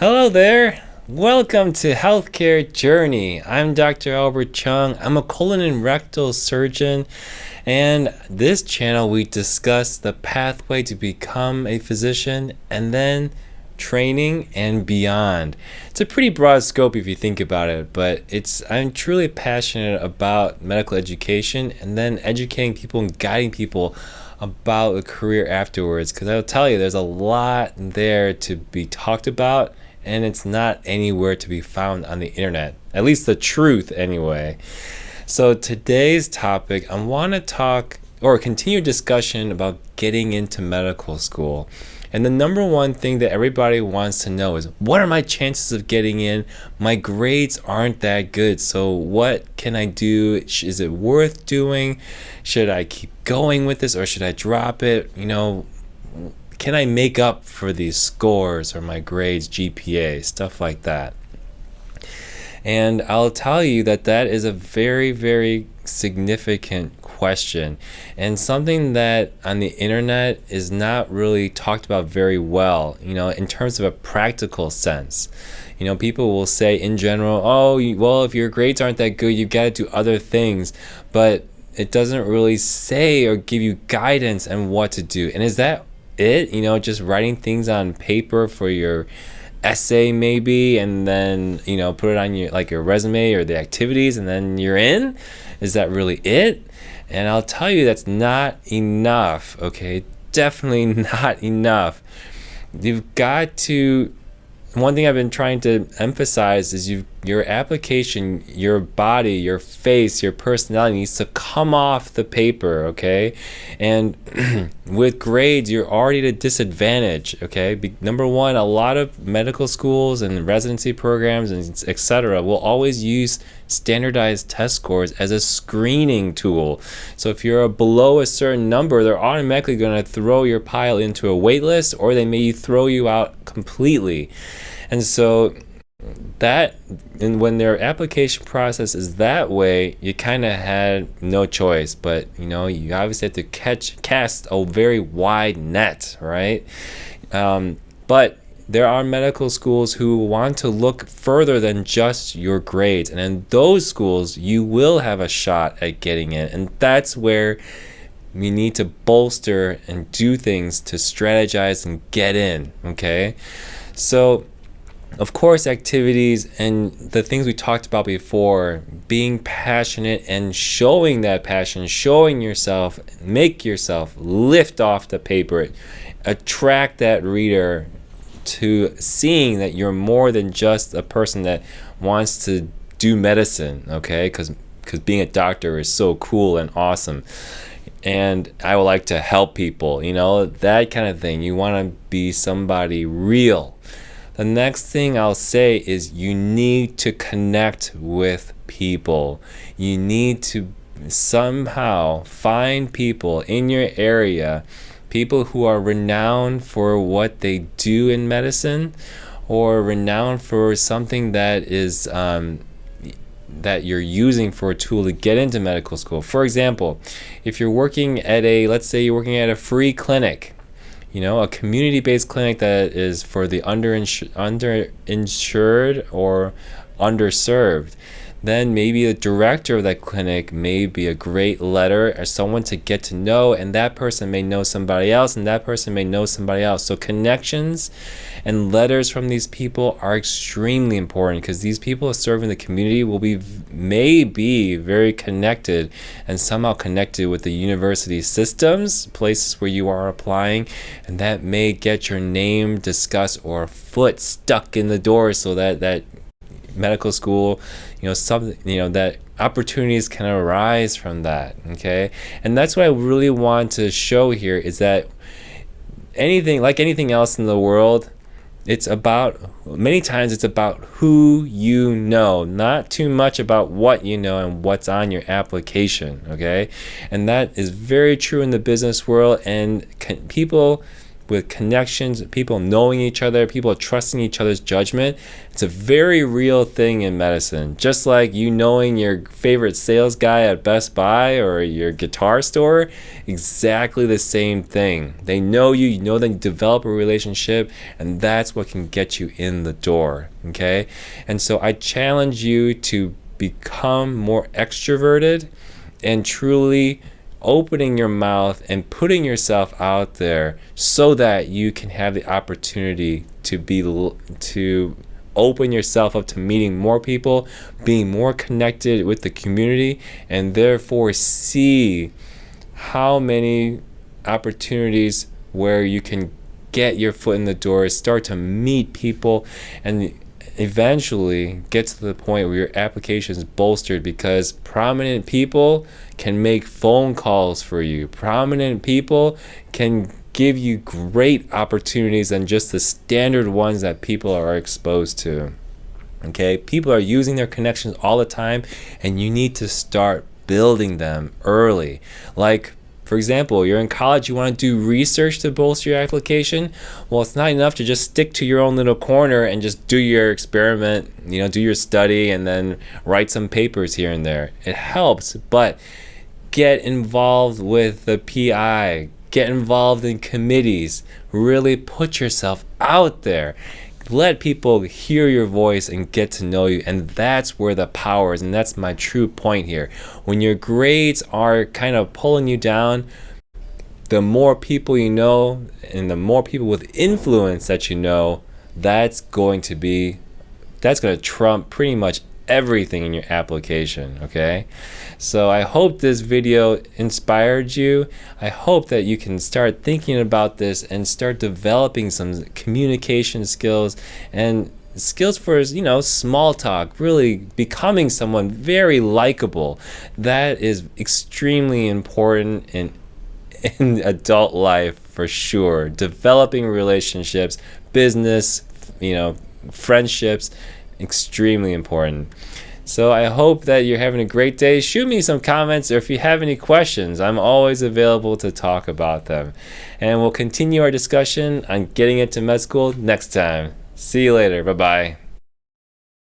Hello there. Welcome to Healthcare Journey. I'm Dr. Albert Chung. I'm a colon and rectal surgeon, and this channel we discuss the pathway to become a physician and then training and beyond. It's a pretty broad scope if you think about it, but I'm truly passionate about medical education and then educating people and guiding people about a career afterwards, because I'll tell you there's a lot there to be talked about, and it's not anywhere to be found on the internet, at least the truth anyway. So today's topic, I want to talk or continue discussion about getting into medical school. And the number one thing that everybody wants to know is, what are my chances of getting in? My grades aren't that good, so what can I do? Is it worth doing? Should I keep going with this or should I drop it? Can I make up for these scores or my grades, GPA, stuff like that? And I'll tell you that is a very, very significant question, and something that on the internet is not really talked about very well, in terms of a practical sense. People will say in general, well, if your grades aren't that good, you got to do other things, but it doesn't really say or give you guidance on what to do. And is that it? Just writing things on paper for your essay maybe, and then put it on your resume or the activities, and then you're in? Is that really it? And I'll tell you that's not enough. Okay, definitely not enough. You've got to, one thing I've been trying to emphasize is your application, your body, your face, your personality needs to come off the paper, okay? And with grades, you're already at a disadvantage, okay? Number one, a lot of medical schools and residency programs and etc. will always use standardized test scores as a screening tool. So if you're below a certain number, they're automatically going to throw your pile into a wait list, or they may throw you out completely. And so when their application process is that way, you kind of had no choice, but you obviously have to cast a very wide net, right? But there are medical schools who want to look further than just your grades, and in those schools you will have a shot at getting in, and that's where we need to bolster and do things to strategize and get in, okay? So of course, activities and the things we talked about before, being passionate and showing that passion, showing yourself, make yourself lift off the paper, attract that reader to seeing that you're more than just a person that wants to do medicine, okay? Because being a doctor is so cool and awesome. And I would like to help people, that kind of thing. You want to be somebody real. The next thing I'll say is you need to connect with people. You need to somehow find people in your area, people who are renowned for what they do in medicine, or renowned for something that is that you're using for a tool to get into medical school. For example, if you're working at let's say you're working at a free clinic, a community-based clinic that is for the underinsured or underserved, then maybe the director of that clinic may be a great letter or someone to get to know, and that person may know somebody else, and that person may know somebody else. So connections and letters from these people are extremely important, because these people serving the community may be very connected and somehow connected with the university systems, places where you are applying, and that may get your name discussed or foot stuck in the door, so that medical school, that opportunities can arise from that, okay? And that's what I really want to show here, is that anything else in the world, many times it's about who you know, not too much about what you know and what's on your application, okay? And that is very true in the business world, and people with connections, people knowing each other, people trusting each other's judgment. It's a very real thing in medicine. Just like you knowing your favorite sales guy at Best Buy or your guitar store, exactly the same thing. They know you, you know them, you develop a relationship, and that's what can get you in the door, okay? And so I challenge you to become more extroverted and truly opening your mouth and putting yourself out there so that you can have the opportunity to open yourself up to meeting more people, being more connected with the community, and therefore see how many opportunities where you can get your foot in the door, start to meet people, and eventually get to the point where your application is bolstered because prominent people can make phone calls for you. Prominent people can give you great opportunities than just the standard ones that people are exposed to. Okay, people are using their connections all the time, and you need to start building them early. Like, for example, you're in college, you want to do research to bolster your application. Well, it's not enough to just stick to your own little corner and just do your experiment, do your study and then write some papers here and there. It helps, but get involved with the PI, get involved in committees, really put yourself out there. Let people hear your voice and get to know you, and that's where the power is, and that's my true point here. When your grades are kind of pulling you down, the more people you know and the more people with influence that you know, that's going to trump pretty much everything in your application, okay? So I hope this video inspired you. I hope that you can start thinking about this and start developing some communication skills and skills for, small talk, really becoming someone very likable. That is extremely important in adult life for sure. Developing relationships, business, friendships, extremely important. So I hope that you're having a great day. Shoot me some comments, or if you have any questions, I'm always available to talk about them. And we'll continue our discussion on getting into med school next time. See you later. Bye-bye.